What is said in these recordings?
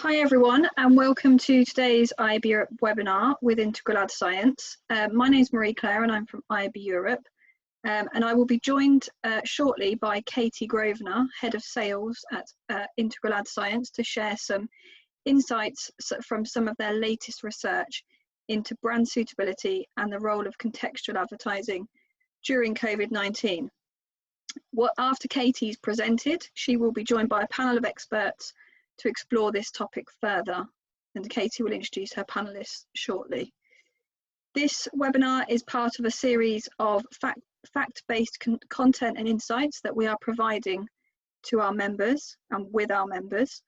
Hi everyone, and welcome to today's IAB Europe webinar with Integral Ad Science. My name is Marie-Claire and I'm from IAB Europe, and I will be joined shortly by Katie Grosvenor, Head of Sales at Integral Ad Science, to share some insights from some of their latest research into brand suitability and the role of contextual advertising during COVID-19. After Katie's presented, she will be joined by a panel of experts to explore this topic further, and Katie will introduce her panelists shortly. This webinar is part of a series of fact-based content and insights that we are providing to our members and with our members.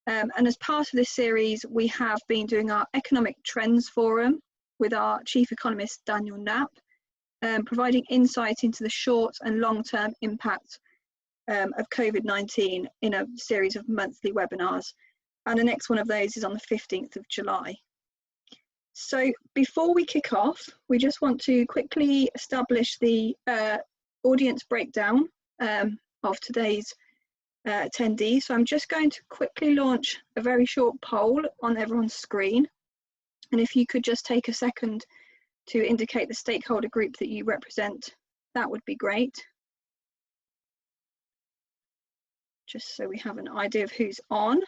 And as part of this series, we have been doing our Economic Trends Forum with our Chief Economist, Daniel Knapp, providing insight into the short and long-term impact of COVID-19 in a series of monthly webinars, and the next one of those is on the 15th of July. So before we kick off, we just want to quickly establish the audience breakdown of today's attendees. So I'm just going to quickly launch a very short poll on everyone's screen, and if you could just take a second to indicate the stakeholder group that you represent, that would be great. Just so we have an idea of who's on.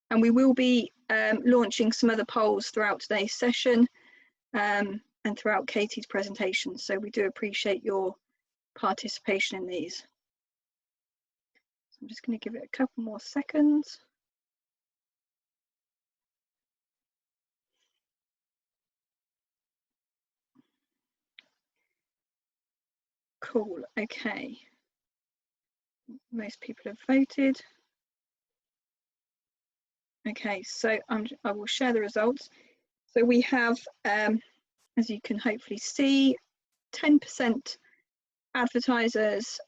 And we will be launching some other polls throughout today's session and throughout Katie's presentation. So we do appreciate your participation in these. So I'm just going to give it a couple more seconds. Cool, okay. Most people have voted. Okay, so I will share the results. So we have, as you can hopefully see, 10% advertisers,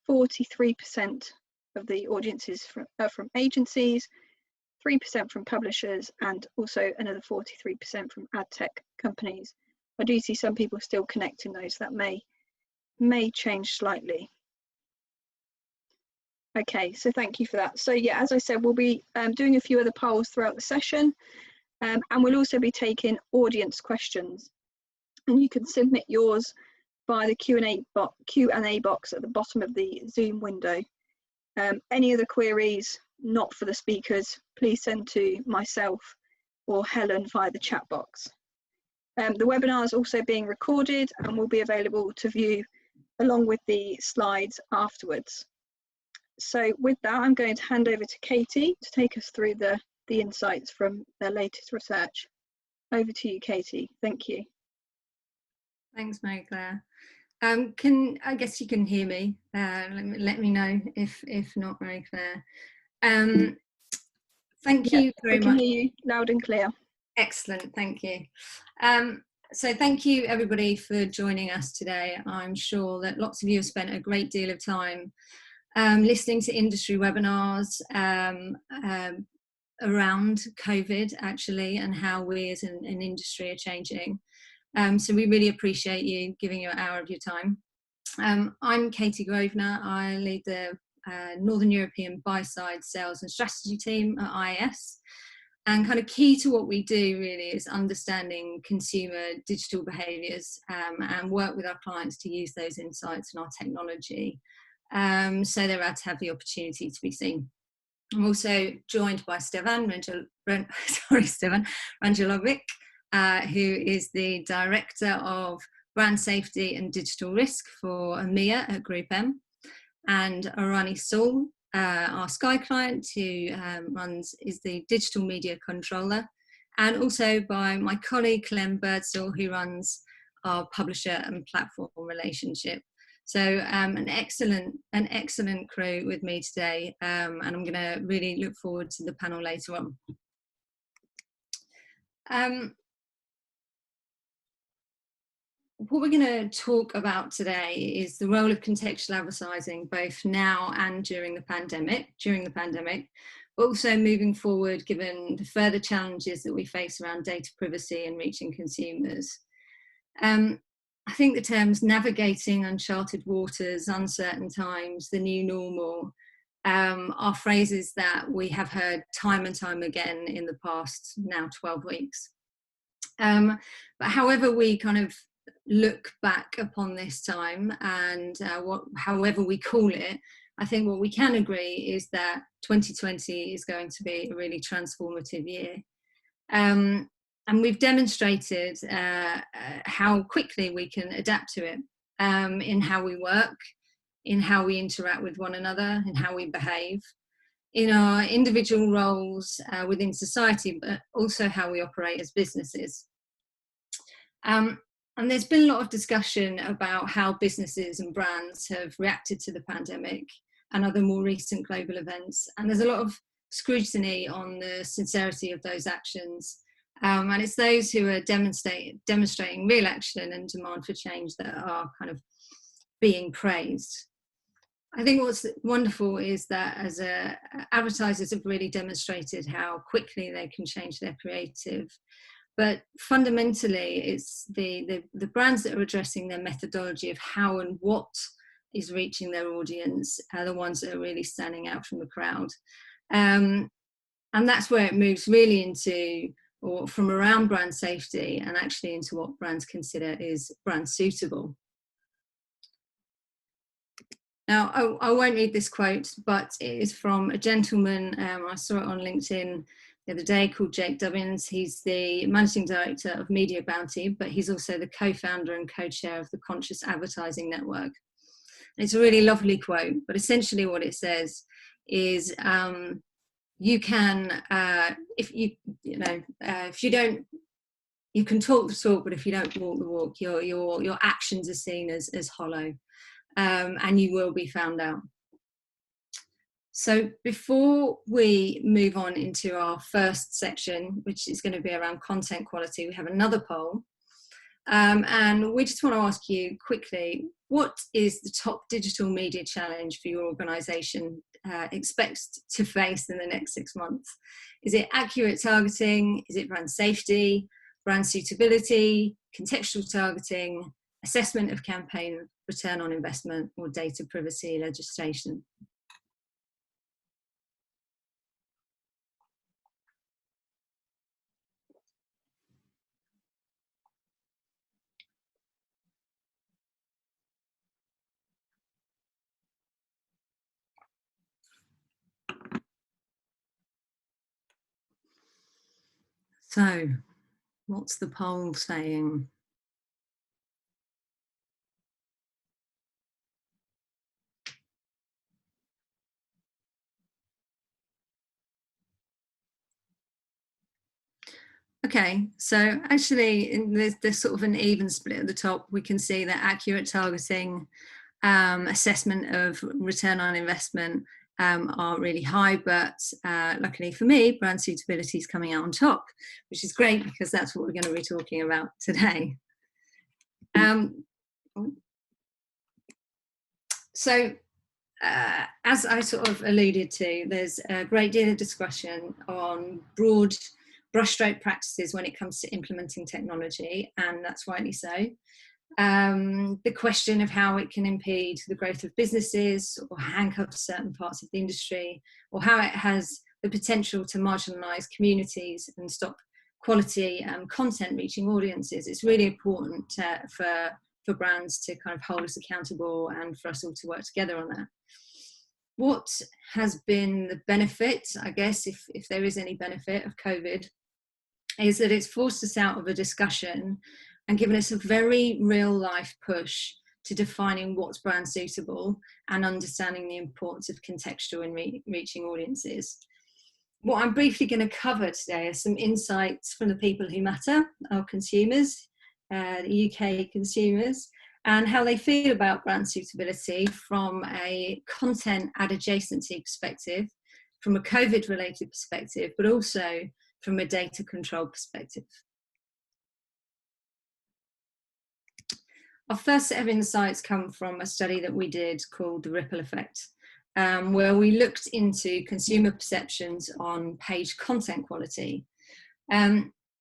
43% of the audiences from agencies, 3% from publishers, and also another 43% from ad tech companies. I do see some people still connecting those. That may change slightly. Okay, so thank you for that. So yeah, as I said, we'll be doing a few other polls throughout the session, and we'll also be taking audience questions. And you can submit yours via the Q&A box at the bottom of the Zoom window. Any other queries not for the speakers, please send to myself or Helen via the chat box. The webinar is also being recorded and will be available to view along with the slides afterwards. So with that, I'm going to hand over to Katie to take us through the insights from their latest research. Over to you, Katie. Thank you. Thanks, Marie-Claire. I guess you can hear me. Let me know if not, Marie-Claire. Thank you very much. I can hear you loud and clear. Excellent, thank you. So thank you everybody for joining us today. I'm sure that lots of you have spent a great deal of time listening to industry webinars around COVID actually, and how we as an industry are changing. So we really appreciate you giving an hour of your time. I'm Katie Grosvenor. I lead the Northern European buy-side sales and strategy team at IAS. And kind of key to what we do really is understanding consumer digital behaviours and work with our clients to use those insights and our technology so their ads have the opportunity to be seen. I'm also joined by Stefan Rangelovic, who is the Director of Brand Safety and Digital Risk for EMEA at Group M, and Arani Saul, our Sky client, who is the Digital Media Controller, and also by my colleague Clem Birdsall, who runs our publisher and platform relationship. So an excellent crew with me today, and I'm going to really look forward to the panel later on. What we're going to talk about today is the role of contextual advertising, both now and during the pandemic, but also moving forward, given the further challenges that we face around data privacy and reaching consumers. I think the terms navigating uncharted waters, uncertain times, the new normal, are phrases that we have heard time and time again in the past now 12 weeks. But however we kind of look back upon this time and however we call it, I think what we can agree is that 2020 is going to be a really transformative year. And we've demonstrated how quickly we can adapt to it in how we work, in how we interact with one another, in how we behave, in our individual roles within society, but also how we operate as businesses. And there's been a lot of discussion about how businesses and brands have reacted to the pandemic and other more recent global events. And there's a lot of scrutiny on the sincerity of those actions. And it's those who are demonstrating real action and demand for change that are kind of being praised. I think what's wonderful is that as advertisers have really demonstrated how quickly they can change their creative. But fundamentally, it's the brands that are addressing their methodology of how and what is reaching their audience are the ones that are really standing out from the crowd. And that's where it moves really into, or from around brand safety and actually into what brands consider is brand suitable. Now, I won't read this quote, but it is from a gentleman, I saw it on LinkedIn the other day, called Jake Dubbins. He's the managing director of Media Bounty, but he's also the co-founder and co-chair of the Conscious Advertising Network. And it's a really lovely quote, but essentially what it says is you can, if you don't, you can talk the talk, but if you don't walk the walk, your actions are seen as hollow. And you will be found out. So before we move on into our first section, which is going to be around content quality, we have another poll. And we just want to ask you quickly, what is the top digital media challenge for your organisation expects to face in the next 6 months? Is it accurate targeting? Is it brand safety, brand suitability, contextual targeting, assessment of campaign return on investment, or data privacy legislation? So, what's the poll saying? Okay, so actually there's sort of an even split at the top. We can see that accurate targeting, assessment of return on investment are really high, but luckily for me, brand suitability is coming out on top, which is great because that's what we're going to be talking about today. So as I sort of alluded to, there's a great deal of discussion on broad brushstroke practices when it comes to implementing technology, and that's rightly so. The question of how it can impede the growth of businesses or handcuff certain parts of the industry, or how it has the potential to marginalise communities and stop quality content reaching audiences. It's really important for brands to kind of hold us accountable and for us all to work together on that. What has been the benefit, I guess, if there is any benefit of COVID, is that it's forced us out of a discussion and given us a very real life push to defining what's brand suitable and understanding the importance of contextual in reaching audiences. What I'm briefly going to cover today are some insights from the people who matter, our consumers, the UK consumers, and how they feel about brand suitability from a content ad adjacency perspective, from a COVID related perspective, but also from a data control perspective. Our first set of insights come from a study that we did called The Ripple Effect, where we looked into consumer perceptions on page content quality.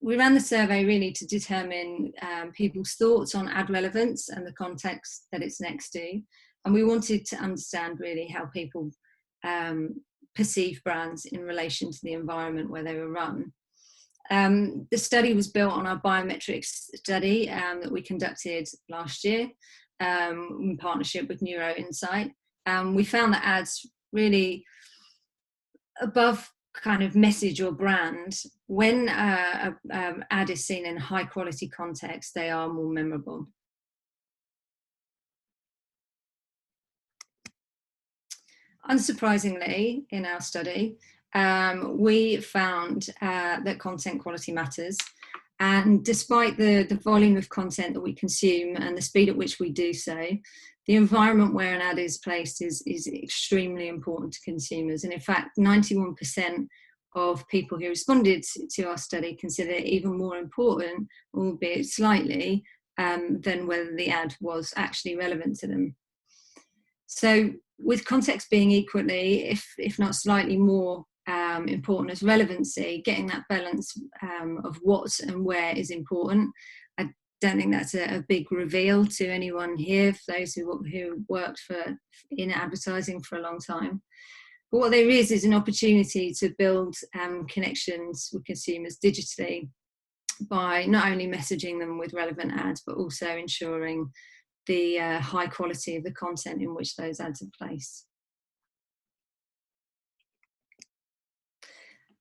We ran the survey really to determine people's thoughts on ad relevance and the context that it's next to. And we wanted to understand really how people perceive brands in relation to the environment where they were run. The study was built on our biometrics study that we conducted last year in partnership with Neuro Insight. We found that ads really above kind of message or brand, when an ad is seen in high quality context, they are more memorable. Unsurprisingly, in our study, we found that content quality matters. And despite the volume of content that we consume and the speed at which we do so, the environment where an ad is placed is extremely important to consumers. And in fact, 91% of people who responded to our study consider it even more important, albeit slightly, than whether the ad was actually relevant to them. So with context being equally, if not slightly more important as relevancy, getting that balance of what and where is important. I don't think that's a big reveal to anyone here, for those who worked in advertising for a long time. But what there is an opportunity to build connections with consumers digitally by not only messaging them with relevant ads, but also ensuring the high quality of the content in which those ads are placed.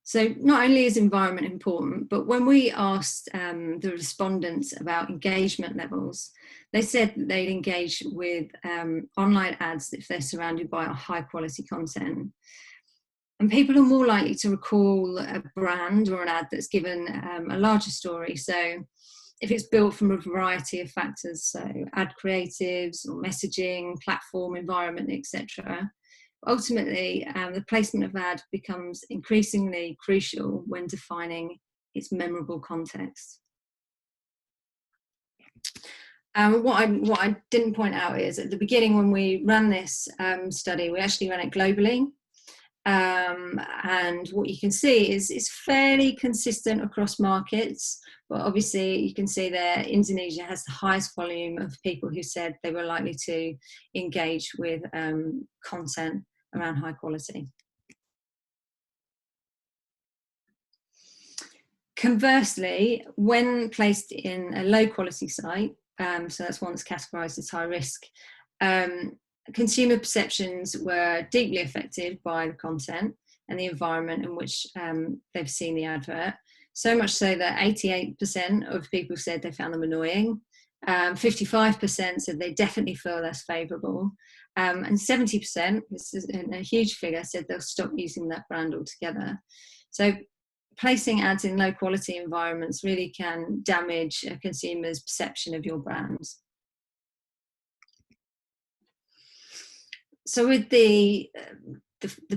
So not only is environment important, but when we asked the respondents about engagement levels, they said that they'd engage with online ads if they're surrounded by a high quality content. And people are more likely to recall a brand or an ad that's given a larger story. So if it's built from a variety of factors, so ad creatives or messaging, platform, environment, etc. Ultimately, the placement of ad becomes increasingly crucial when defining its memorable context. What I didn't point out is at the beginning, when we ran this study, we actually ran it globally. And what you can see is it's fairly consistent across markets, but obviously you can see there Indonesia has the highest volume of people who said they were likely to engage with content around high quality. Conversely, when placed in a low quality site, so that's one that's categorised as high risk, consumer perceptions were deeply affected by the content and the environment in which they've seen the advert. So much so that 88% of people said they found them annoying, 55% said they definitely feel less favourable, and 70%, this is a huge figure, said they'll stop using that brand altogether. So placing ads in low quality environments really can damage a consumer's perception of your brands. So with the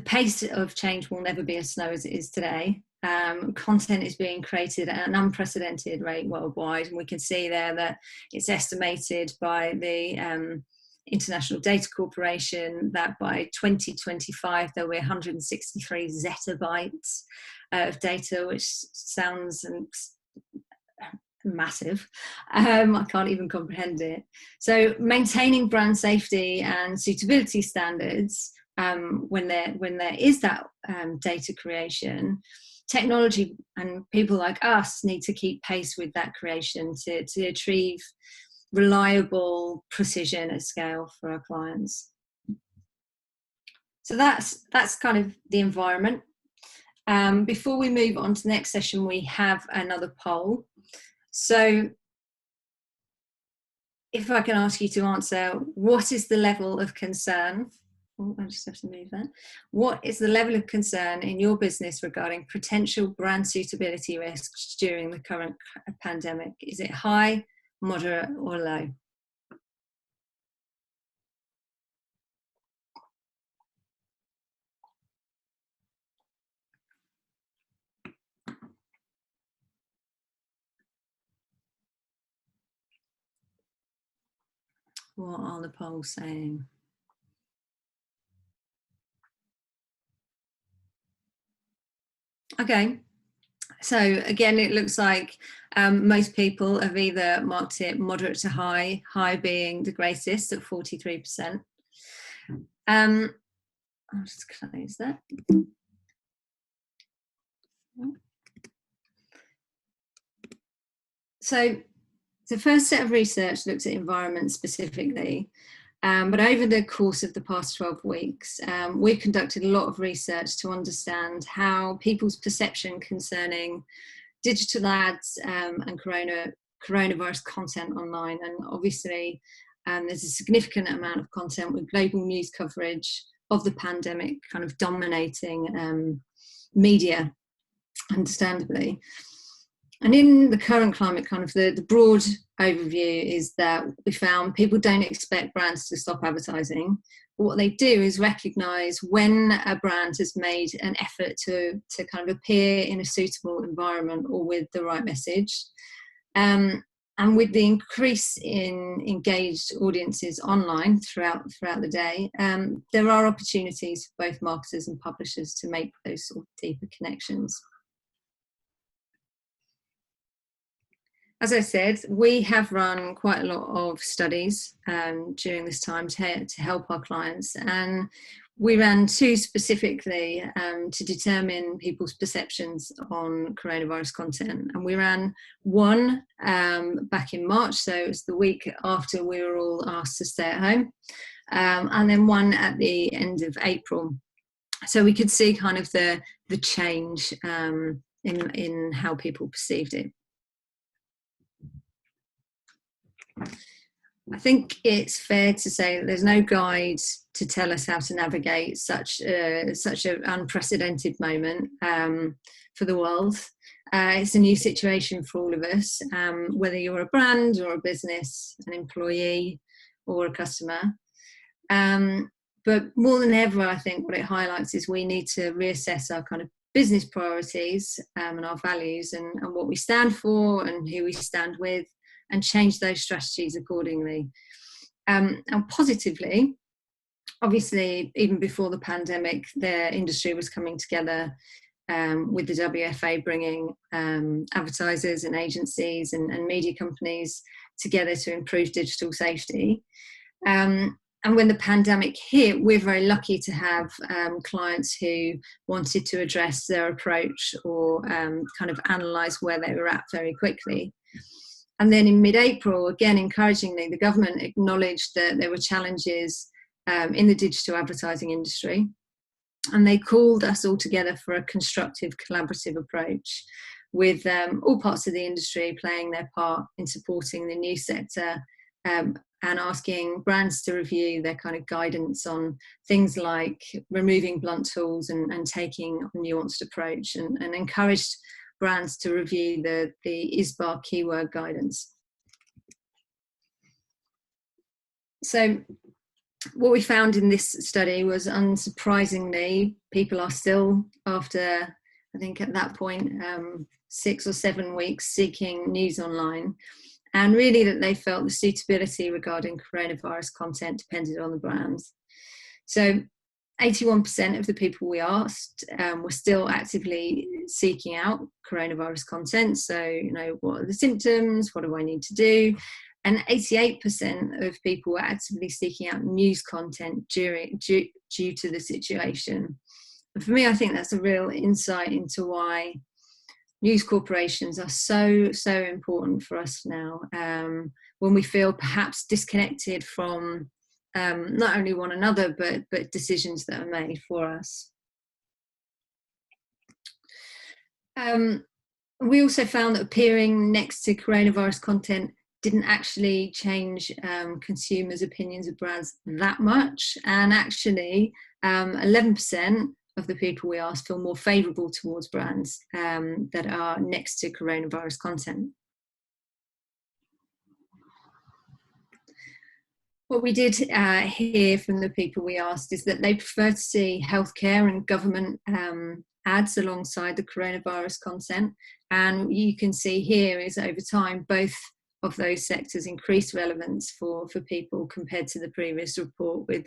pace of change will never be as slow as it is today. Content is being created at an unprecedented rate worldwide, and we can see there that it's estimated by the International Data Corporation that by 2025 there will be 163 zettabytes of data, which sounds massive. I can't even comprehend it. So maintaining brand safety and suitability standards when there is that data creation, technology and people like us need to keep pace with that creation to achieve reliable precision at scale for our clients. So that's kind of the environment. Before we move on to the next session, we have another poll. So if I can ask you to answer, what is the level of concern? Oh, I just have to move that. What is the level of concern in your business regarding potential brand suitability risks during the current pandemic? Is it high, moderate, or low? What are the polls saying? Okay, so again, it looks like most people have either marked it moderate to high, high being the greatest at 43%. I'll just close that. So the first set of research looked at environment specifically, but over the course of the past 12 weeks, we've conducted a lot of research to understand how people's perception concerning digital ads and coronavirus content online. And obviously, there's a significant amount of content with global news coverage of the pandemic kind of dominating media, understandably. And in the current climate, kind of the broad overview is that we found people don't expect brands to stop advertising. But what they do is recognise when a brand has made an effort to kind of appear in a suitable environment or with the right message. And with the increase in engaged audiences online throughout the day, there are opportunities for both marketers and publishers to make those sort of deeper connections. As I said, we have run quite a lot of studies during this time to help our clients, and we ran two specifically to determine people's perceptions on coronavirus content. And we ran one back in March, so it was the week after we were all asked to stay at home, and then one at the end of April. So we could see kind of the change in how people perceived it. I think it's fair to say that there's no guide to tell us how to navigate such an unprecedented moment for the world. It's a new situation for all of us, whether you're a brand or a business, an employee or a customer. But more than ever, I think what it highlights is we need to reassess our kind of business priorities and our values and what we stand for and who we stand with, and change those strategies accordingly. And positively, obviously, even before the pandemic, the industry was coming together with the WFA bringing advertisers and agencies and media companies together to improve digital safety. And when the pandemic hit, we're very lucky to have clients who wanted to address their approach or kind of analyse where they were at very quickly. And then in mid-April, again, encouragingly, the government acknowledged that there were challenges in the digital advertising industry. And they called us all together for a constructive, collaborative approach with all parts of the industry playing their part in supporting the news sector and asking brands to review their kind of guidance on things like removing blunt tools and taking a nuanced approach, and encouraged brands to review the ISBA keyword guidance. So what we found in this study was, unsurprisingly, people are still, after, I think at that point, 6 or 7 weeks seeking news online, and really that they felt the suitability regarding coronavirus content depended on the brands. So 81% of the people we asked were still actively seeking out coronavirus content. So, you know, what are the symptoms? What do I need to do? And 88% of people were actively seeking out news content due to the situation. And for me, I think that's a real insight into why news corporations are so important for us now, when we feel perhaps disconnected from not only one another, but decisions that are made for us. We also found that appearing next to coronavirus content didn't actually change consumers' opinions of brands that much, and actually 11% of the people we asked feel more favourable towards brands that are next to coronavirus content. What we did hear from the people we asked is that they prefer to see healthcare and government ads alongside the coronavirus content. And you can see here is over time, both of those sectors increased relevance for people compared to the previous report, with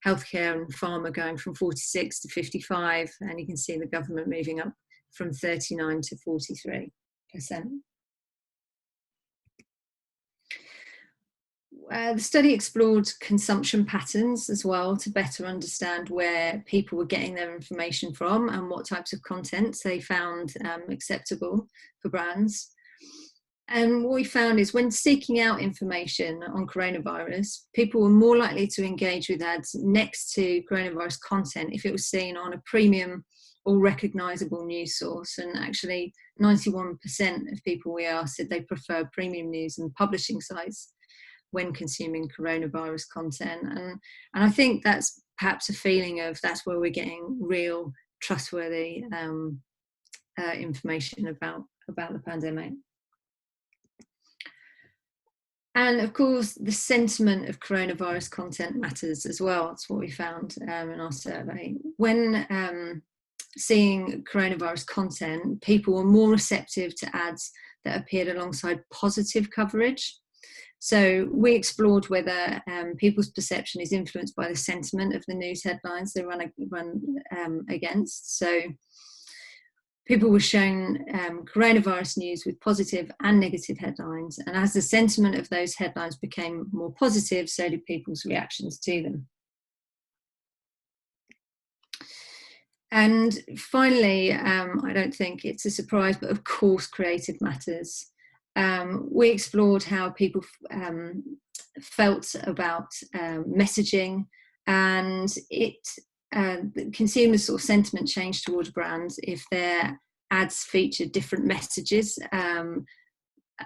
healthcare and pharma going from 46 to 55. And you can see the government moving up from 39 to 43%. The study explored consumption patterns as well to better understand where people were getting their information from and what types of content they found acceptable for brands. And what we found is when seeking out information on coronavirus, people were more likely to engage with ads next to coronavirus content if it was seen on a premium or recognisable news source. And actually 91% of people we asked said they prefer premium news and publishing sites when consuming coronavirus content. And I think that's perhaps a feeling of that's where we're getting real trustworthy information about the pandemic. And of course, the sentiment of coronavirus content matters as well. That's what we found in our survey. When seeing coronavirus content, people were more receptive to ads that appeared alongside positive coverage. So we explored whether people's perception is influenced by the sentiment of the news headlines they run against. So people were shown coronavirus news with positive and negative headlines. And as the sentiment of those headlines became more positive, so did people's reactions to them. And finally, I don't think it's a surprise, but of course, creative matters. We explored how people felt about messaging, and consumers' sort of sentiment changed towards brands if their ads featured different messages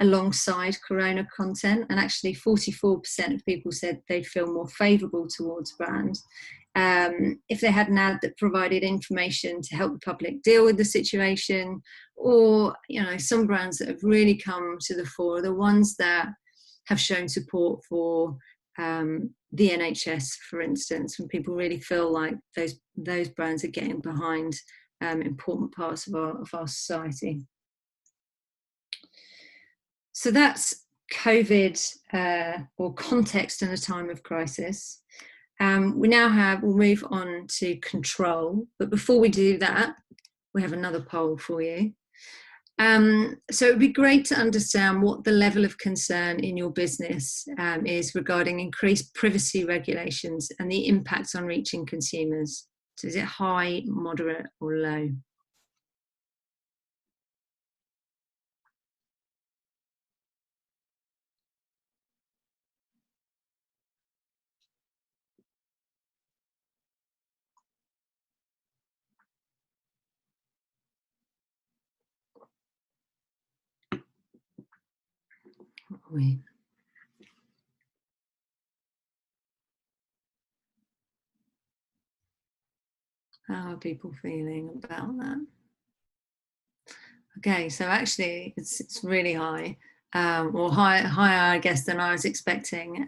alongside corona content. And actually 44% of people said they'd feel more favourable towards brand if they had an ad that provided information to help the public deal with the situation. Or, you know, some brands that have really come to the fore are the ones that have shown support for the NHS, for instance, when people really feel like those brands are getting behind important parts of our society. So that's COVID or context in a time of crisis. We'll move on to control, but before we do that, we have another poll for you. So it would be great to understand what the level of concern in your business is regarding increased privacy regulations and the impacts on reaching consumers. So is it high, moderate, or low? How are people feeling about that? Okay, so actually it's really high, or higher, I guess, than I was expecting,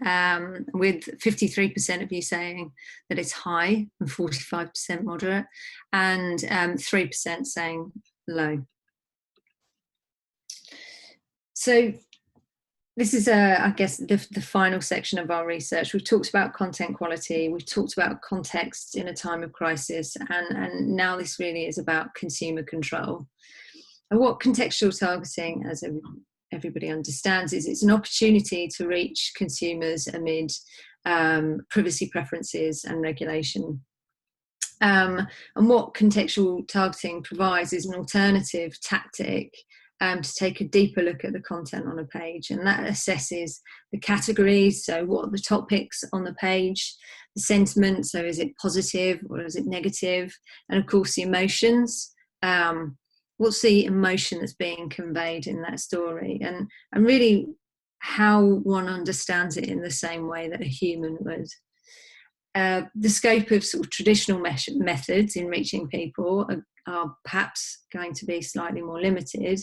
with 53% of you saying that it's high and 45% moderate, and 3% saying low. So this is, I guess, the final section of our research. We've talked about content quality, we've talked about context in a time of crisis, and now this really is about consumer control. And what contextual targeting, as everybody understands, is it's an opportunity to reach consumers amid privacy preferences and regulation. And what contextual targeting provides is an alternative tactic to take a deeper look at the content on a page, and that assesses the categories. So what are the topics on the page, the sentiment, so is it positive or is it negative, and of course the emotions. What's the emotion that's being conveyed in that story, and really how one understands it in the same way that a human would. The scope of sort of traditional methods in reaching people are perhaps going to be slightly more limited,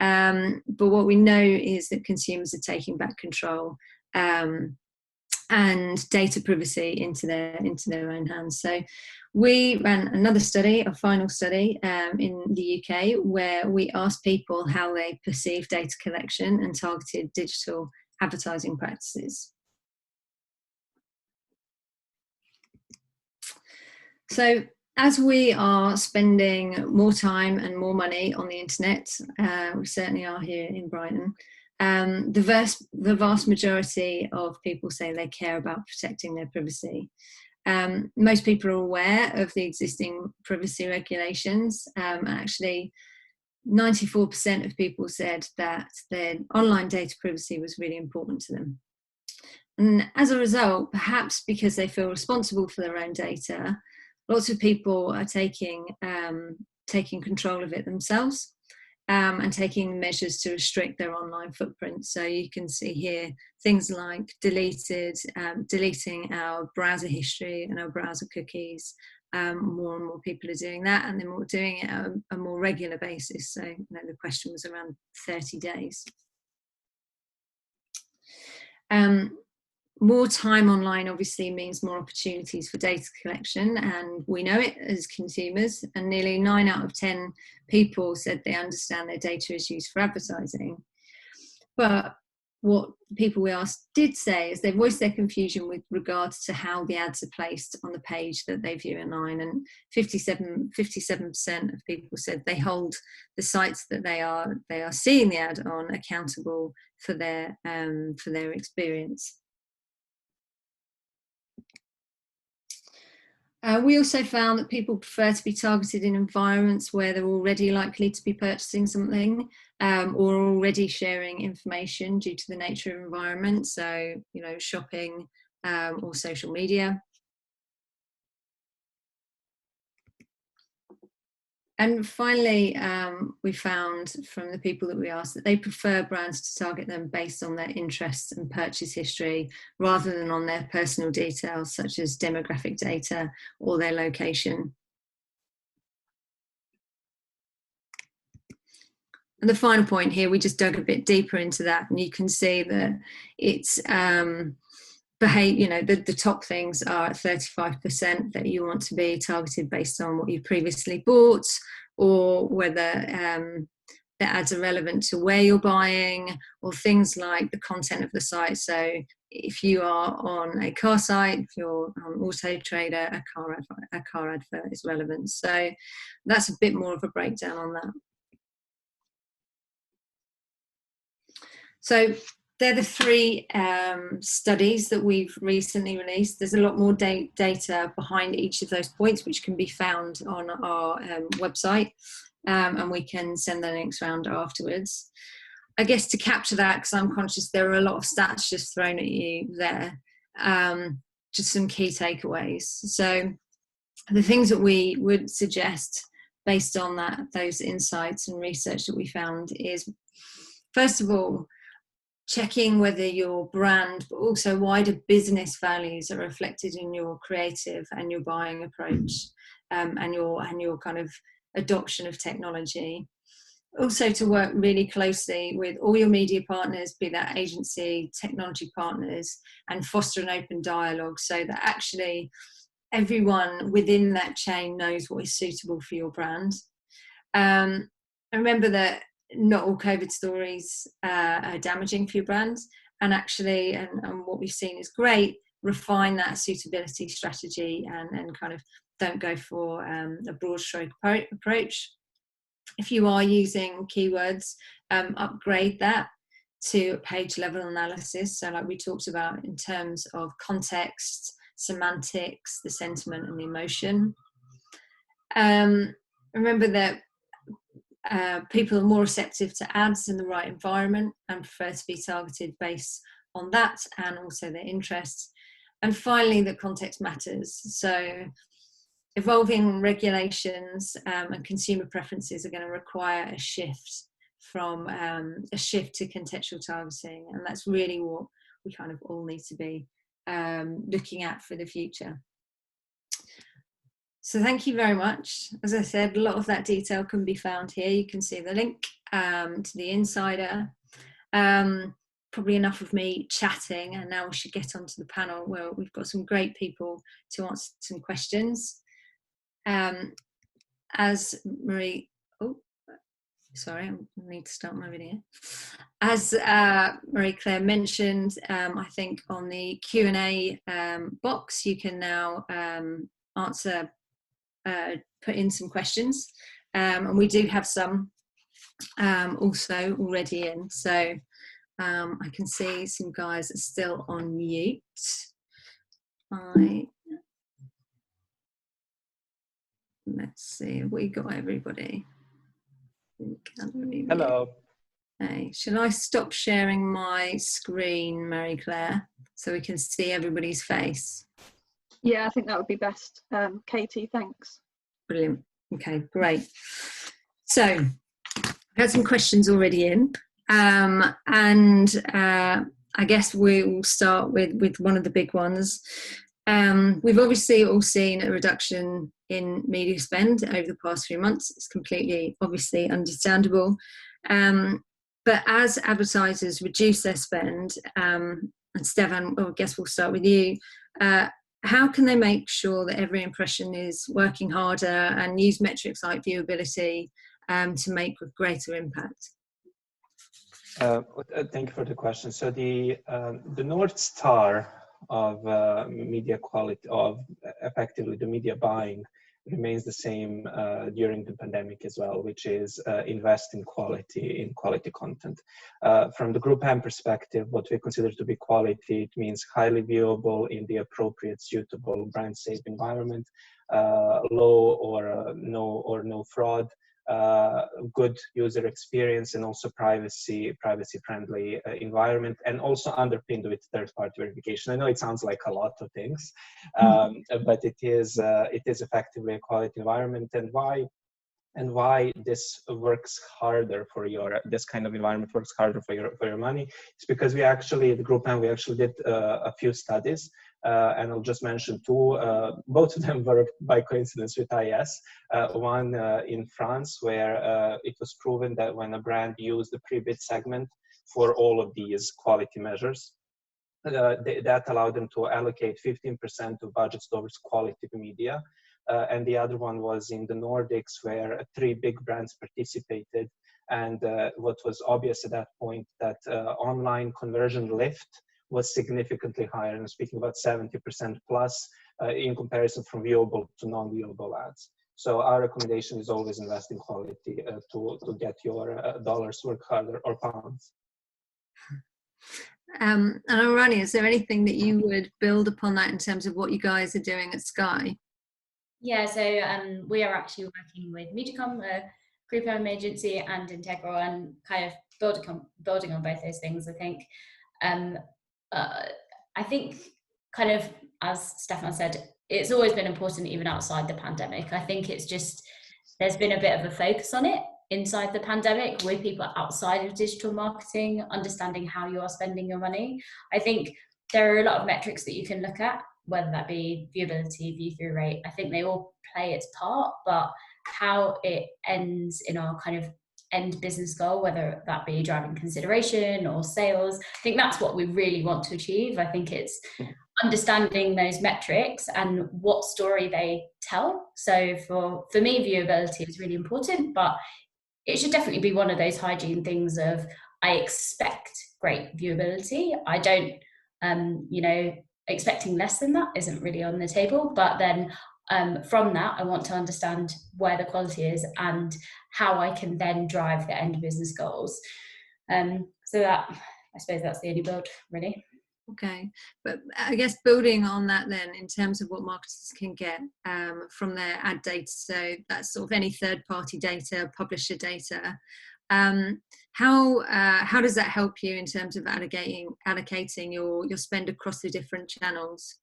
but what we know is that consumers are taking back control and data privacy into their own hands. So we ran another study, a final study in the UK, where we asked people how they perceive data collection and targeted digital advertising practices. So as we are spending more time and more money on the internet, we certainly are here in Brighton, The vast majority of people say they care about protecting their privacy. Most people are aware of the existing privacy regulations. Actually, 94% of people said that their online data privacy was really important to them. And as a result, perhaps because they feel responsible for their own data, lots of people are taking control of it themselves and taking measures to restrict their online footprint. So you can see here things like deleting our browser history and our browser cookies. More and more people are doing that, and they're doing it at a more regular basis. So the question was around 30 days. More time online obviously means more opportunities for data collection, and we know it as consumers, and nearly 9 out of 10 people said they understand their data is used for advertising. But what people we asked did say is they voiced their confusion with regards to how the ads are placed on the page that they view online, and 57% of people said they hold the sites that they are seeing the ad on accountable for their experience. We also found that people prefer to be targeted in environments where they're already likely to be purchasing something or already sharing information due to the nature of environment, so shopping or social media. And finally, we found from the people that we asked that they prefer brands to target them based on their interests and purchase history rather than on their personal details such as demographic data or their location. And the final point here, we just dug a bit deeper into that, and you can see that it's the top things are at 35% that you want to be targeted based on what you previously bought, or whether the ads are relevant to where you're buying, or things like the content of the site. So if you are on a car site, if you're on Auto Trader, a car advert is relevant. So that's a bit more of a breakdown on that. So they're the 3 studies that we've recently released. There's a lot more data behind each of those points, which can be found on our website, and we can send the links around afterwards. I guess to capture that, because I'm conscious there are a lot of stats just thrown at you there, just some key takeaways. So the things that we would suggest based on those insights and research that we found is, first of all, checking whether your brand, but also wider business values are reflected in your creative and your buying approach, and your kind of adoption of technology. Also to work really closely with all your media partners, be that agency, technology partners, and foster an open dialogue so that actually everyone within that chain knows what is suitable for your brand. Remember that not all COVID stories are damaging for your brand, and actually, and what we've seen is great, refine that suitability strategy and kind of don't go for a broad stroke approach. If you are using keywords, upgrade that to page level analysis. So like we talked about in terms of context, semantics, the sentiment and the emotion. Remember that people are more receptive to ads in the right environment and prefer to be targeted based on that and also their interests. And finally, that context matters. So evolving regulations and consumer preferences are going to require a shift to contextual targeting, and that's really what we kind of all need to be looking at for the future. So thank you very much. As I said, a lot of that detail can be found here. You can see the link to the Insider. Probably enough of me chatting, and now we should get onto the panel where we've got some great people to answer some questions. As Marie, I need to start my video. As Marie Claire mentioned, I think on the Q&A box, you can now put in some questions, and we do have some also already in. So I can see some guys are still on mute. Let's see, have we got everybody? Hello. Hey, shall I stop sharing my screen, Mary Claire, so we can see everybody's face? Yeah, I think that would be best. Katie, thanks. Brilliant. Okay, great. So I've had some questions already in, and I guess we'll start with one of the big ones. We've obviously all seen a reduction in media spend over the past few months. It's completely, obviously, understandable. But as advertisers reduce their spend, and Stefan, I guess we'll start with you, how can they make sure that every impression is working harder and use metrics like viewability to make a greater impact? Thank you for the question. So the North Star of media quality, of effectively the media buying, remains the same during the pandemic as well, which is invest in quality content. From the Group M perspective, what we consider to be quality, it means highly viewable in the appropriate, suitable, brand-safe environment, low or no fraud, good user experience, and also privacy-friendly environment, and and underpinned with third-party verification. I know it sounds like a lot of things, but it is effectively a quality environment. And why this works harder for this kind of environment works harder for your money is because we actually, the Group M, we actually did a few studies, and I'll just mention two. Both of them were by coincidence with IS. One in France, where it was proven that when a brand used the pre-bid segment for all of these quality measures, that allowed them to allocate 15% of budgets towards quality media. And the other one was in the Nordics, where 3 big brands participated. And what was obvious at that point, that online conversion lift was significantly higher. And I'm speaking about 70% plus in comparison from viewable to non-viewable ads. So our recommendation is always invest in quality to get your dollars work harder, or pounds. And Rani, is there anything that you would build upon that in terms of what you guys are doing at Sky? Yeah, so we are actually working with Mediacom, a Group M agency, and Integral, and kind of building on both those things. I think kind of, as Stefan said, it's always been important even outside the pandemic. I think it's just, there's been a bit of a focus on it inside the pandemic with people outside of digital marketing, understanding how you are spending your money. I think there are a lot of metrics that you can look at, whether that be viewability, view-through rate. I think they all play its part, but how it ends in our kind of end business goal, whether that be driving consideration or sales, I think that's what we really want to achieve. I think it's understanding those metrics and what story they tell. So for me, viewability is really important, but it should definitely be one of those hygiene things of, I expect great viewability. I don't, expecting less than that isn't really on the table. But then from that, I want to understand where the quality is and how I can then drive the end business goals. So that, I suppose that's the only build, really. Okay, but I guess building on that then, in terms of what marketers can get from their ad data, so that's sort of any third-party data, publisher data, how does that help you in terms of allocating your spend across the different channels?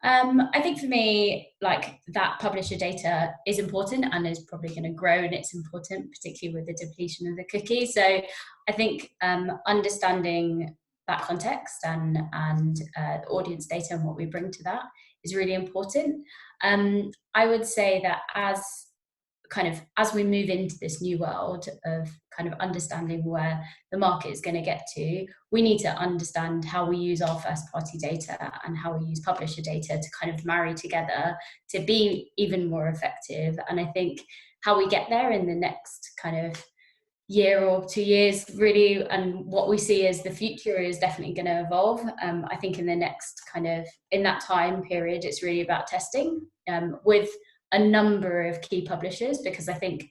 I think for me, like, that publisher data is important and is probably going to grow, and it's important, particularly with the depletion of the cookie. So I think understanding that context and the audience data and what we bring to that is really important. I would say that as we move into this new world of kind of understanding where the market is going to get to, we need to understand how we use our first party data and how we use publisher data to kind of marry together to be even more effective. And I think how we get there in the next kind of year or 2 years, really, and what we see as the future is definitely going to evolve. I think in that time period, it's really about testing with a number of key publishers, because I think,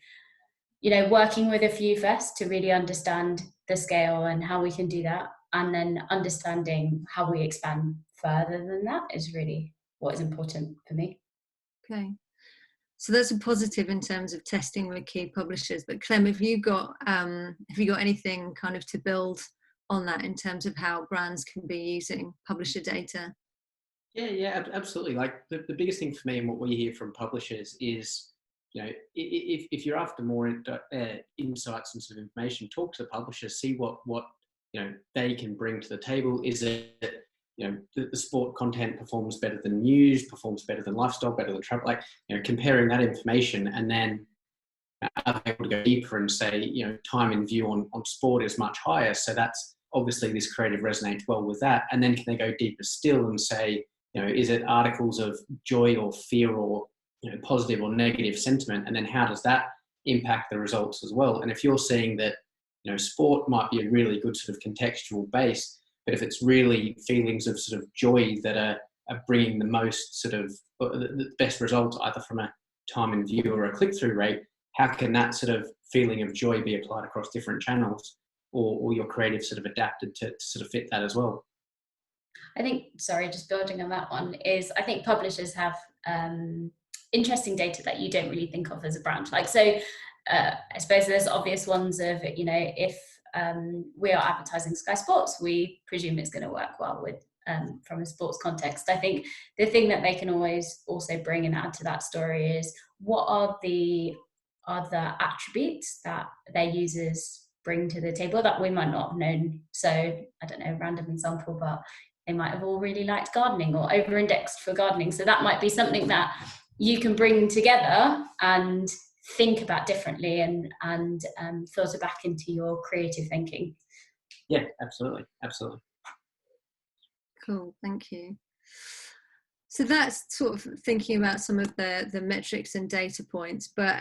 working with a few first to really understand the scale and how we can do that, and then understanding how we expand further than that is really what is important for me. Okay, so that's a positive in terms of testing with key publishers. But Clem, have you got anything kind of to build on that in terms of how brands can be using publisher data? Yeah, absolutely. Like the biggest thing for me and what we hear from publishers is, if you're after more insights and sort of information, talk to the publisher, see what they can bring to the table. Is it the sport content performs better than news, performs better than lifestyle, better than travel? Like comparing that information, and then are they able to go deeper and say time in view on sport is much higher, so that's obviously this creative resonates well with that. And then can they go deeper still and say, is it articles of joy or fear or positive or negative sentiment, and then how does that impact the results as well? And if you're seeing that sport might be a really good sort of contextual base, but if it's really feelings of sort of joy that are bringing the most sort of the best results, either from a time in view or a click-through rate, how can that sort of feeling of joy be applied across different channels, or your creative sort of adapted to sort of fit that as well? I think, sorry, just building on that one, is I think publishers have interesting data that you don't really think of as a brand. Like, so I suppose there's obvious ones of, if we are advertising Sky Sports, we presume it's going to work well with from a sports context. I think the thing that they can always also bring and add to that story is, what are the other attributes that their users bring to the table that we might not have known? So I don't know, random example, but they might have all really liked gardening or over-indexed for gardening. So that might be something that you can bring together and think about differently and filter back into your creative thinking. Yeah, absolutely. Cool, thank you. So that's sort of thinking about some of the metrics and data points, but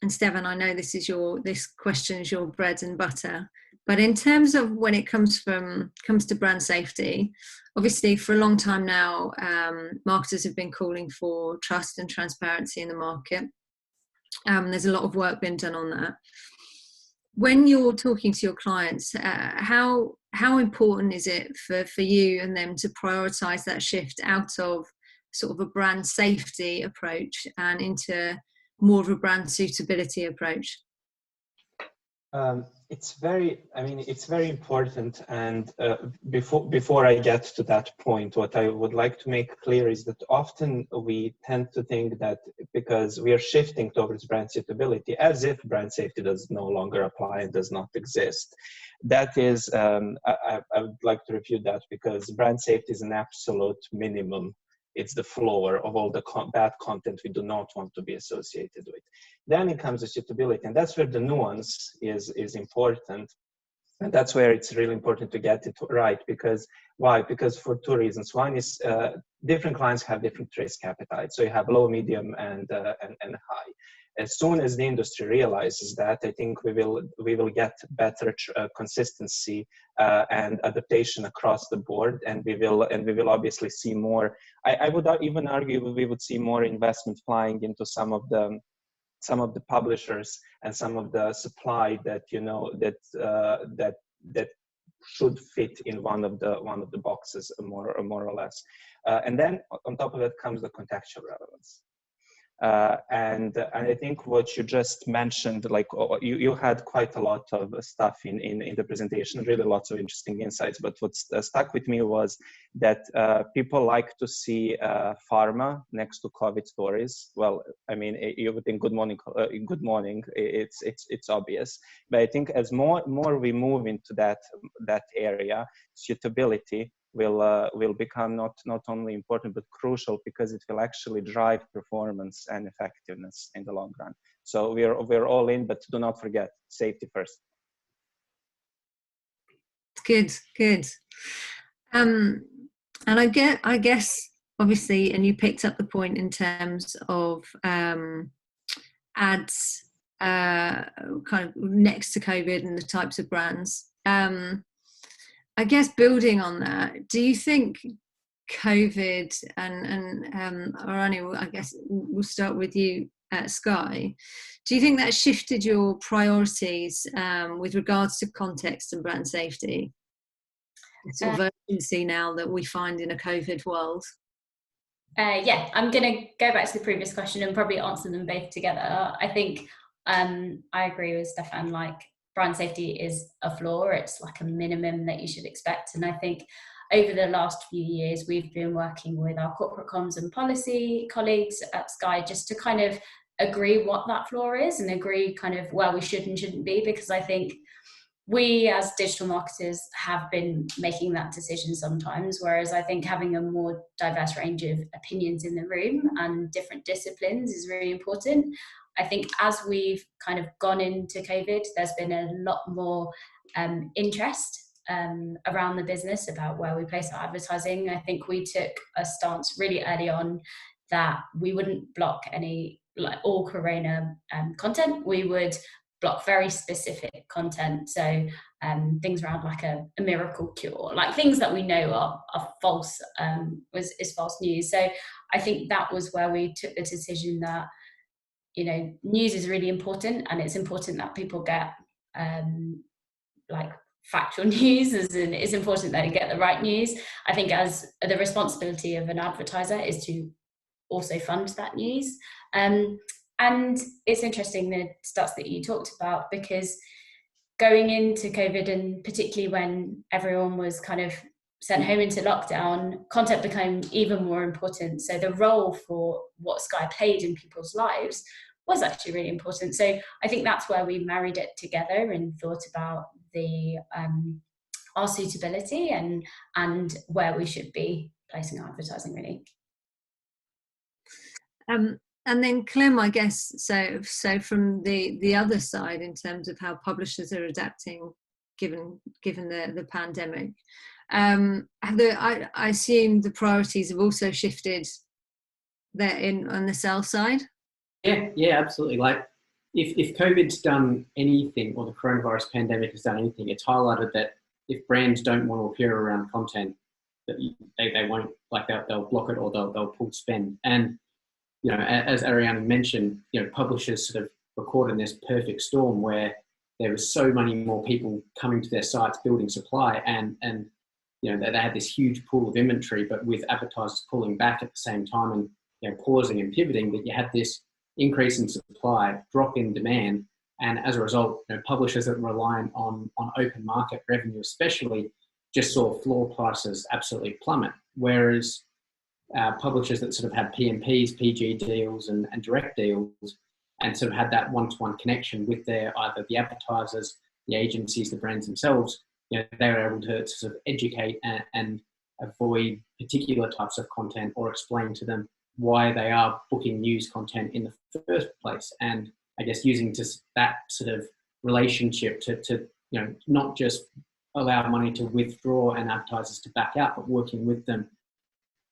and Stefan, I know this question is your bread and butter, but in terms of when it comes to brand safety, obviously for a long time now, marketers have been calling for trust and transparency in the market. There's a lot of work being done on that. When you're talking to your clients, how important is it for you and them to prioritize that shift out of sort of a brand safety approach and into more of a brand suitability approach? It's very important. And before I get to that point, what I would like to make clear is that often we tend to think that because we are shifting towards brand suitability, as if brand safety does no longer apply and does not exist. That is, I would like to refute that, because brand safety is an absolute minimum. It's the floor of all the bad content we do not want to be associated with. Then it comes to suitability, and that's where the nuance is important. And that's where it's really important to get it right. Because why? Because for two reasons. One is different clients have different risk appetite. So you have low, medium, and high. As soon as the industry realizes that, I think we will get better consistency and adaptation across the board, and we will obviously see more. I would even argue we would see more investment flying into some of the publishers and some of the supply that that should fit in one of the boxes more or less. And then on top of that comes the contextual relevance. And I think what you just mentioned, like you had quite a lot of stuff in the presentation, really lots of interesting insights. But what stuck with me was that people like to see pharma next to COVID stories. Well, I mean, you would think good morning, it's obvious. But I think as more we move into that area, suitability will become not only important but crucial, because it will actually drive performance and effectiveness in the long run. So we're all in, but do not forget safety first. Good. And I guess obviously, and you picked up the point in terms of ads kind of next to COVID and the types of brands. I guess building on that, do you think COVID and Arani, I guess we'll start with you. at Sky. Do you think that shifted your priorities with regards to context and brand safety? The sort of urgency now that we find in a COVID world? Yeah, I'm going to go back to the previous question and probably answer them both together. I think I agree with Stefan, like brand safety is a flaw. It's like a minimum that you should expect. And I think over the last few years, we've been working with our corporate comms and policy colleagues at Sky just to kind of agree what that flaw is and agree kind of where we should and shouldn't be, because I think we as digital marketers have been making that decision sometimes, whereas I think having a more diverse range of opinions in the room and different disciplines is really important. I think as we've kind of gone into COVID, there's been a lot more interest around the business about where we place our advertising. I think we took a stance really early on that we wouldn't block any, like all Corona content. We would block very specific content. So things around like a miracle cure, like things that we know are false, is false news. So I think that was where we took the decision that, you know, news is really important, and it's important that people get like factual news, as in it's important that you get the right news. I think as the responsibility of an advertiser is to also fund that news. And it's interesting the stats that you talked about, because going into COVID, and particularly when everyone was kind of sent home into lockdown, content became even more important. So the role for what Sky played in people's lives was actually really important. So I think that's where we married it together and thought about the our suitability and where we should be placing our advertising, really. And then Clem, I guess, so from the other side, in terms of how publishers are adapting given the pandemic, I assume the priorities have also shifted there on the sell side? Yeah, absolutely. Like if COVID's done anything, or the coronavirus pandemic has done anything, it's highlighted that if brands don't want to appear around content, that they won't, like they'll block it, or they'll pull spend. And you know, as Ariane mentioned, you know, publishers sort of were caught in this perfect storm where there was so many more people coming to their sites, building supply, and you know, they had this huge pool of inventory, but with advertisers pulling back at the same time and, you know, pausing and pivoting, that you had this increase in supply, drop in demand, and as a result, you know, publishers that were reliant on open market revenue especially just saw floor prices absolutely plummet, whereas publishers that sort of had PMPs, PG deals and direct deals, and sort of had that one-to-one connection with their either the advertisers, the agencies, the brands themselves, you know, they were able to sort of educate and avoid particular types of content, or explain to them why they are booking news content in the first place. And I guess using just that sort of relationship to you know, not just allow money to withdraw and advertisers to back out, but working with them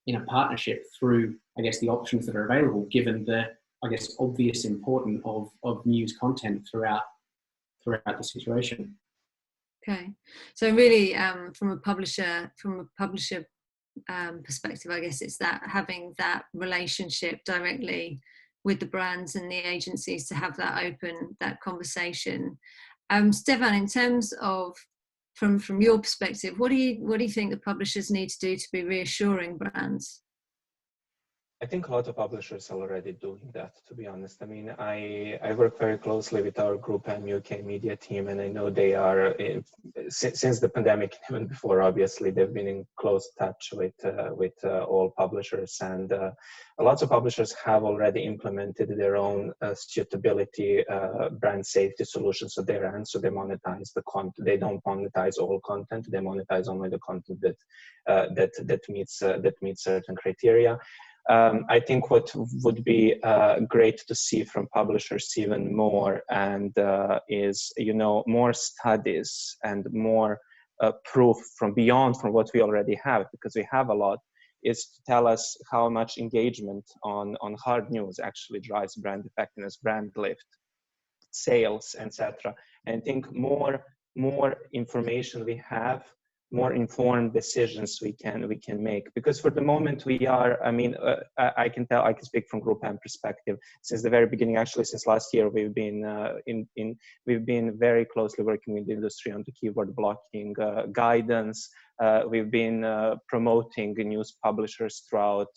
in a partnership through, I guess, the options that are available, given the, I guess, obvious importance of news content throughout the situation. Okay, so really, from a publisher perspective, I guess it's that having that relationship directly with the brands and the agencies to have that conversation. Stefan, in terms of from your perspective, what do you think the publishers need to do to be reassuring brands? I think a lot of publishers are already doing that, to be honest. I mean, I work very closely with our group and UK media team, and I know they are, since the pandemic, even before, obviously, they've been in close touch with all publishers, and lots of publishers have already implemented their own suitability brand safety solutions at their end, so they monetize the content. They don't monetize all content; they monetize only the content that meets certain criteria. I think what would be great to see from publishers even more, and is, you know, more studies and more proof from what we already have, because we have a lot, is to tell us how much engagement on hard news actually drives brand effectiveness, brand lift, sales, etc. And I think more information we have, more informed decisions we can make. Because for the moment we are, I mean, I can speak from Group M perspective. Since the very beginning, actually since last year, we've been we've been very closely working with the industry on the keyword blocking guidance. We've been promoting news publishers throughout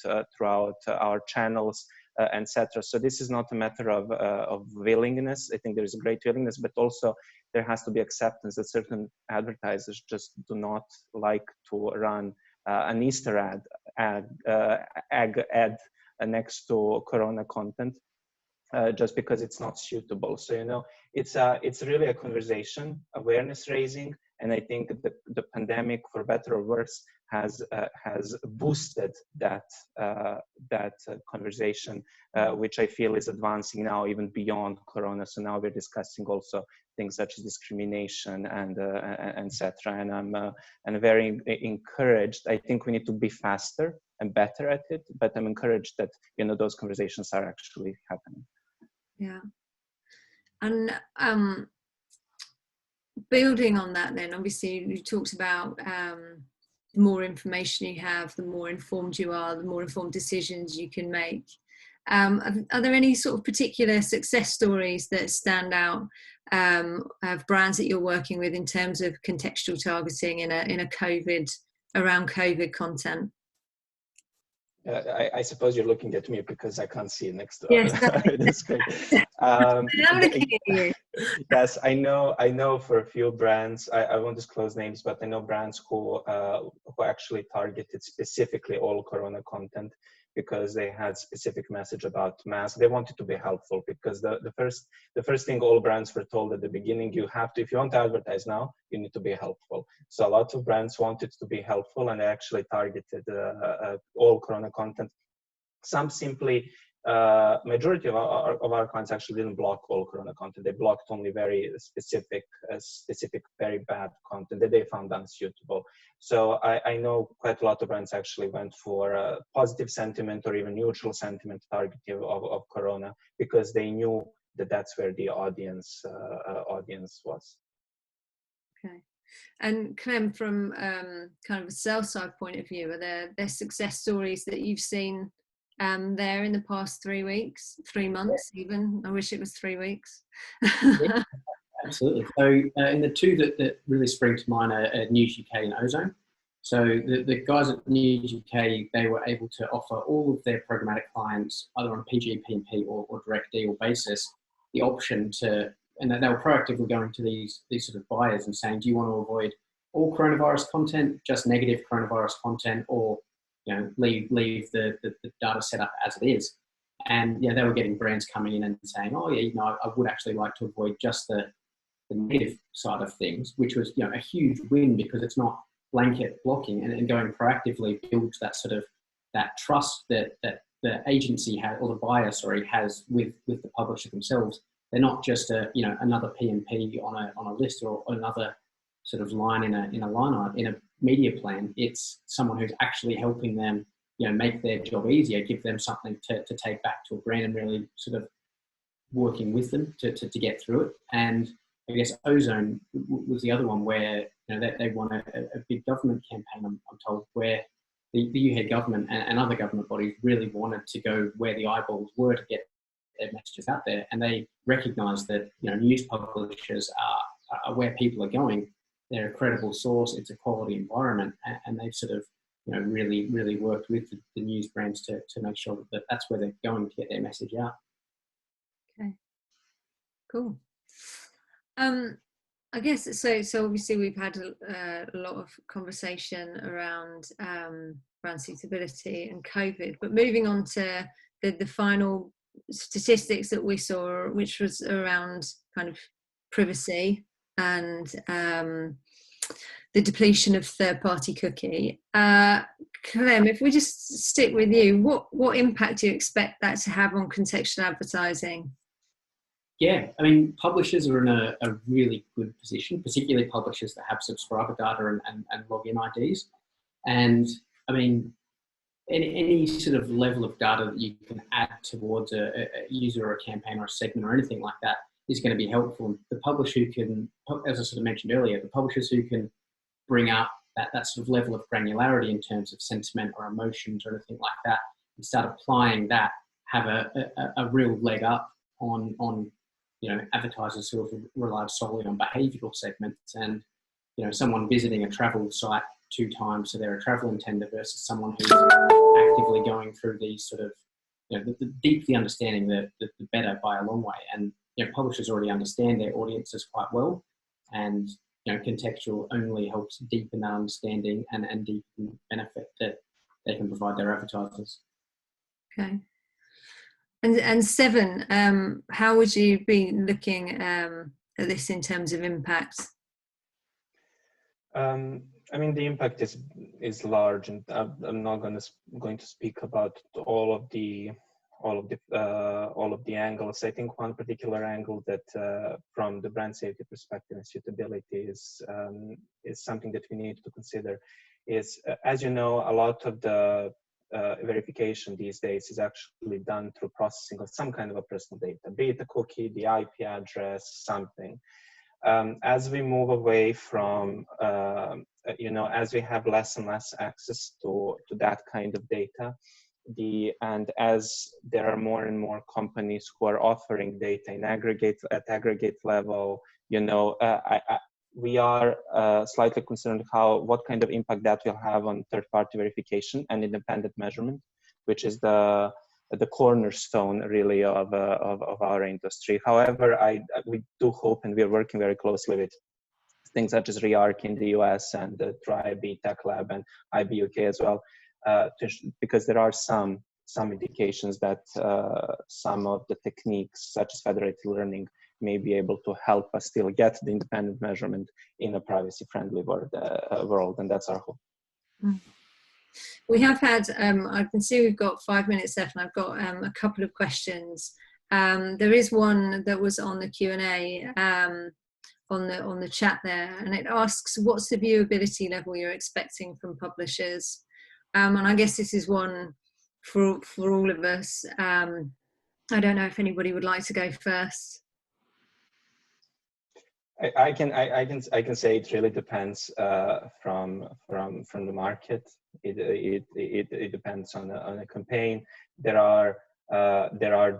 our channels, etc. So this is not a matter of willingness. I think there is a great willingness, but also there has to be acceptance that certain advertisers just do not like to run an Easter egg ad next to Corona content, just because it's not suitable. So, you know, it's really a conversation, awareness raising, and I think the pandemic, for better or worse, has boosted that conversation, which I feel is advancing now even beyond Corona. So now we're discussing also things such as discrimination and etc. And I'm very encouraged. I think we need to be faster and better at it, but I'm encouraged that, you know, those conversations are actually happening. Yeah. And building on that, then, obviously you talked about the more information you have, the more informed you are, the more informed decisions you can make. Are there any sort of particular success stories that stand out of brands that you're working with in terms of contextual targeting in a COVID content? I suppose you're looking at me because I can't see next to yes, the screen. I'm looking at you. Yes, I know for a few brands, I won't disclose names, but I know brands who actually targeted specifically all Corona content because they had specific message about masks. They wanted to be helpful, because the first thing all brands were told at the beginning, you have to, if you want to advertise now, you need to be helpful. So a lot of brands wanted to be helpful, and they actually targeted all Corona content. Some simply, majority of our clients actually didn't block all Corona content. They blocked only very specific, very bad content that they found unsuitable. So I know quite a lot of brands actually went for positive sentiment or even neutral sentiment targeting of Corona, because they knew that that's where the audience was. Okay. And Clem, from kind of a sales side point of view, are there success stories that you've seen there in the past 3 weeks, 3 months even? I wish it was 3 weeks. Yeah, absolutely. So in the two that really spring to mind are News UK and Ozone. So the guys at News UK, they were able to offer all of their programmatic clients, either on PG, PMP or direct deal basis, the option to, and they were proactively going to these sort of buyers and saying, do you want to avoid all coronavirus content, just negative coronavirus content, or leave the data set up as it is? And they were getting brands coming in and saying, oh yeah, I would actually like to avoid just the negative side of things, which was a huge win, because it's not blanket blocking, and going proactively builds that sort of that trust that the agency has, or the buyer has with the publisher themselves. They're not just another PMP on a list, or another sort of line in a line item in a media plan. It's someone who's actually helping them make their job easier, give them something to take back to a brand, and really sort of working with them to get through it. And I guess Ozone was the other one where they won a big government campaign, I'm told, where the UK government and other government bodies really wanted to go where the eyeballs were to get their messages out there, and they recognised that news publishers are where people are going. They're a credible source. It's a quality environment, and they've sort of really worked with the news brands to make sure that that's where they're going to get their message out. Okay, cool. I guess so obviously we've had a lot of conversation around brand suitability and COVID, but moving on to the final statistics that we saw, which was around kind of privacy and the depletion of third-party cookie. Clem, if we just stick with you, what impact do you expect that to have on contextual advertising? Yeah, I mean, publishers are in a really good position, particularly publishers that have subscriber data and login IDs. And I mean, any sort of level of data that you can add towards a user or a campaign or a segment or anything like that is going to be helpful. The publisher who can, as I sort of mentioned earlier, the publishers who can bring up that sort of level of granularity in terms of sentiment or emotions or anything like that, and start applying that, have a real leg up on advertisers who have relied solely on behavioural segments. And someone visiting a travel site 2 times, so they're a travel intender, versus someone who's actively going through these sort of deeply understanding the better by a long way. And publishers already understand their audiences quite well, and contextual only helps deepen that understanding and deepen benefit that they can provide their advertisers. Okay. And 7, how would you be looking at this in terms of impact? I mean, the impact is large, and I'm not going to speak about all of the angles. I think one particular angle that, from the brand safety perspective and suitability, is something that we need to consider. Is, as you know, a lot of the verification these days is actually done through processing of some kind of a personal data, be it a cookie, the IP address, something. As we move away from, as we have less and less access to that kind of data, and as there are more and more companies who are offering data at aggregate level, we are slightly concerned what kind of impact that will have on third-party verification and independent measurement, which is the cornerstone really of our industry. However, we do hope, and we are working very closely with things such as REARC in the US and the IAB Tech Lab and IAB UK as well, because there are some indications that some of the techniques such as federated learning may be able to help us still get the independent measurement in a privacy-friendly world, and that's our hope. We have had, I can see we've got 5 minutes left, and I've got a couple of questions. There is one that was on the Q&A on the chat there, and it asks, what's the viewability level you're expecting from publishers? And I guess this is one for all of us. I don't know if anybody would like to go first. I can say it really depends from the market. It depends on a campaign. There are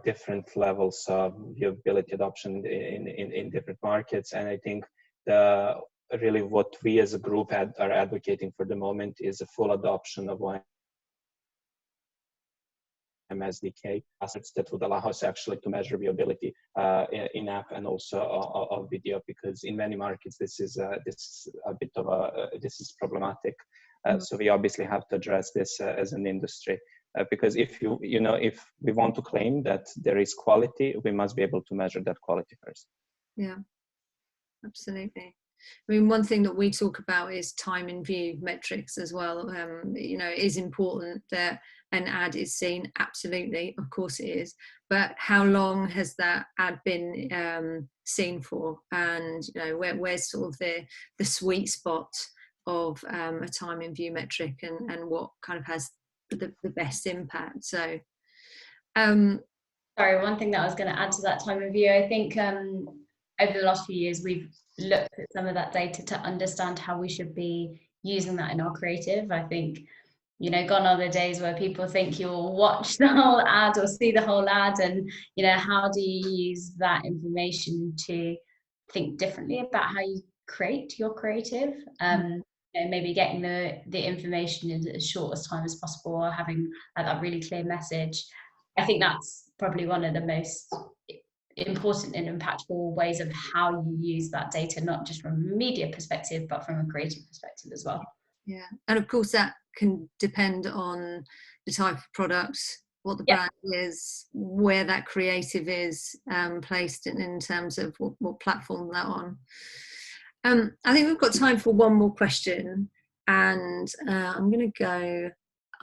different levels of viewability adoption in different markets, and I think really what we as a group are advocating for the moment is a full adoption of SDK assets that would allow us actually to measure viewability in app and also of video, because in many markets this is problematic. So we obviously have to address this as an industry, because if we want to claim that there is quality, we must be able to measure that quality first. Yeah, absolutely. I mean, one thing that we talk about is time in view metrics as well. It is important that an ad is seen. Absolutely, of course it is. But how long has that ad been seen for? And where's sort of the sweet spot of a time in view metric, and what kind of has the best impact? So, sorry, one thing that I was going to add to that time in view, I think over the last few years we've looked at some of that data to understand how we should be using that in our creative. I think, gone are the days where people think you'll watch the whole ad or see the whole ad, and how do you use that information to think differently about how you create your creative? Maybe getting the information in as short as time as possible, or having that really clear message. I think that's probably one of the most important and impactful ways of how you use that data, not just from a media perspective, but from a creative perspective as well. Yeah, and of course that can depend on the type of product, what the brand is, where that creative is placed in terms of what platform that on. I think we've got time for one more question, and I'm going to go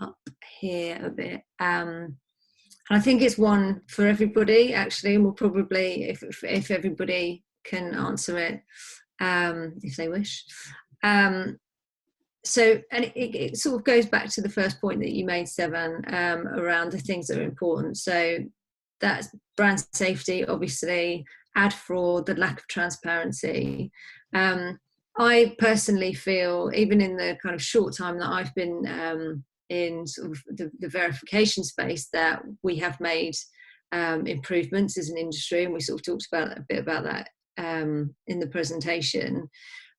up here a bit. And I think it's one for everybody, actually, and we'll probably, if everybody can answer it, if they wish. So, and it sort of goes back to the first point that you made, Sevan, around the things that are important. So that's brand safety, obviously, ad fraud, the lack of transparency. I personally feel, even in the kind of short time that I've been in sort of the verification space, that we have made improvements as an industry, and we sort of talked about a bit about that in the presentation.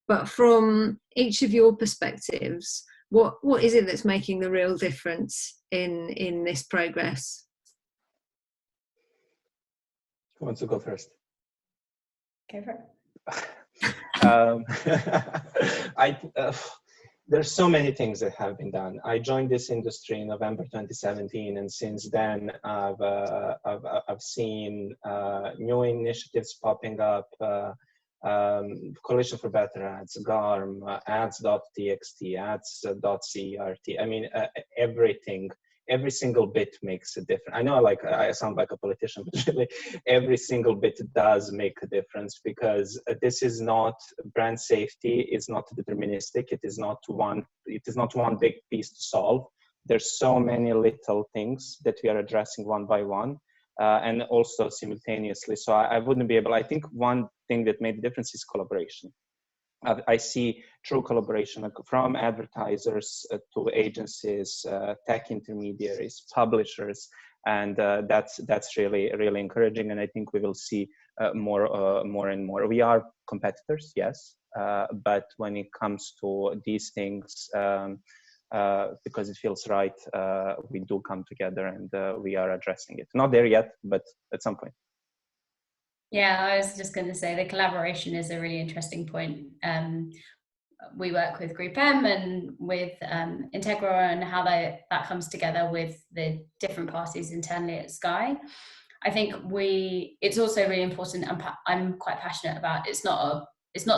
But from each of your perspectives, what is it that's making the real difference in this progress? Who wants to go first? Go for it. There's so many things that have been done. I joined this industry in November 2017, and since then I've seen new initiatives popping up. Coalition for Better Ads, GARM, ads.txt, ads.cert. I mean, everything. Every single bit makes a difference. I know I sound like a politician, but really every single bit does make a difference, because this is not brand safety. It's not deterministic. It is not one big piece to solve. There's so many little things that we are addressing one by one, and also simultaneously. So I wouldn't be able, I think one thing that made the difference is collaboration. I see true collaboration from advertisers to agencies, tech intermediaries, publishers, and that's really encouraging. And I think we will see more and more. We are competitors, yes, but when it comes to these things, because it feels right, we do come together and we are addressing it. Not there yet, but at some point. Yeah, I was just going to say the collaboration is a really interesting point. We work with Group M and with Integra, and how that comes together with the different parties internally at Sky. I think it's also really important, and I'm quite passionate about, it's not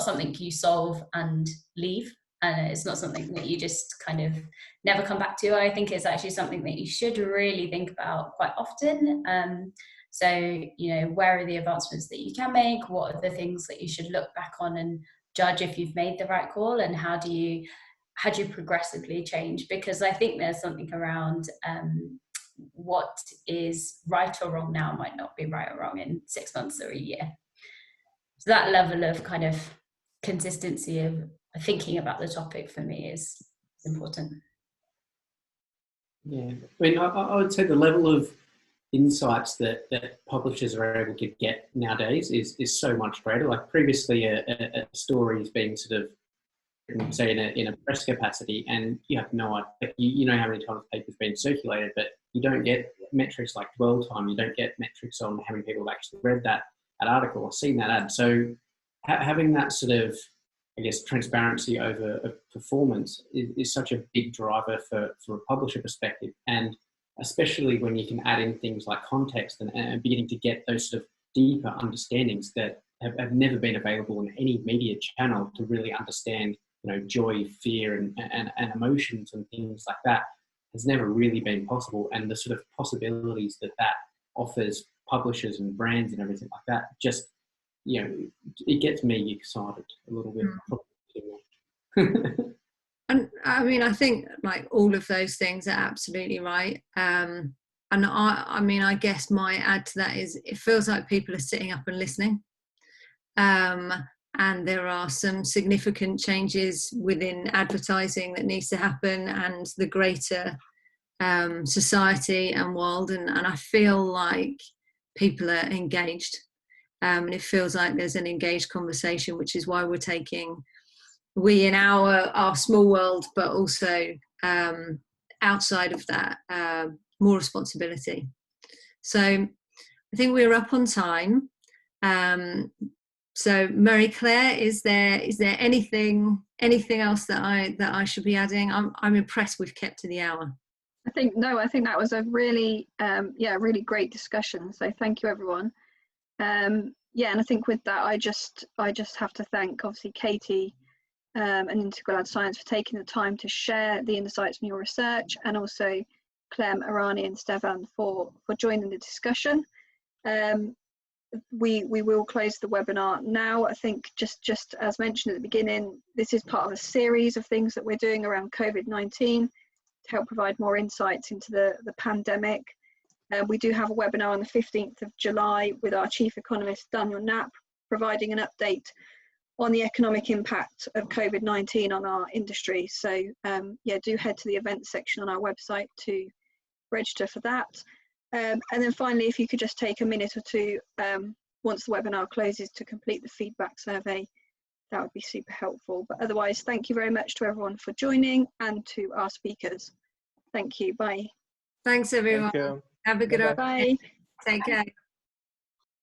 something you solve and leave, and it's not something that you just kind of never come back to. I think it's actually something that you should really think about quite often. So, where are the advancements that you can make? What are the things that you should look back on and judge if you've made the right call? And how do you progressively change? Because I think there's something around what is right or wrong now might not be right or wrong in 6 months or a year. So that level of kind of consistency of thinking about the topic for me is important. Yeah, I mean, I would say the level of insights that publishers are able to get nowadays is so much greater. Like previously, a story is being sort of written, say, in a press capacity, and you have no idea. You know how many times the paper's been circulated, but you don't get metrics like dwell time. You don't get metrics on how many people have actually read that article or seen that ad. So having that sort of, I guess, transparency over performance is such a big driver for a publisher perspective. And especially when you can add in things like context and beginning to get those sort of deeper understandings that have never been available in any media channel, to really understand, joy, fear, and emotions and things like that, has never really been possible. And the sort of possibilities that offers publishers and brands and everything like that, just, it gets me excited a little bit. And I mean, I think like all of those things are absolutely right. And I mean, I guess my add to that is it feels like people are sitting up and listening. And there are some significant changes within advertising that needs to happen, and the greater society and world. And I feel like people are engaged. And it feels like there's an engaged conversation, which is why we're taking, we in our small world, but also outside of that, more responsibility. So I think we're up on time. So Marie-Claire, is there anything else that I should be adding? I'm impressed we've kept to the hour. I think that was a really really great discussion. So thank you, everyone. And I think with that, I just have to thank obviously Katie and Integral Ad Science for taking the time to share the insights from your research, and also Clem, Arani and Stefan for joining the discussion. We will close the webinar now. I think just as mentioned at the beginning, this is part of a series of things that we're doing around COVID-19 to help provide more insights into the pandemic. We do have a webinar on the 15th of July with our Chief Economist, Daniel Knapp, providing an update on the economic impact of COVID-19 on our industry. So yeah, do head to the events section on our website to register for that. And then finally, if you could just take a minute or two once the webinar closes to complete the feedback survey, that would be super helpful. But otherwise, thank you very much to everyone for joining and to our speakers. Thank you. Bye. Thanks, everyone. Thank you. Have a good Bye-bye. afternoon. Bye. Take care.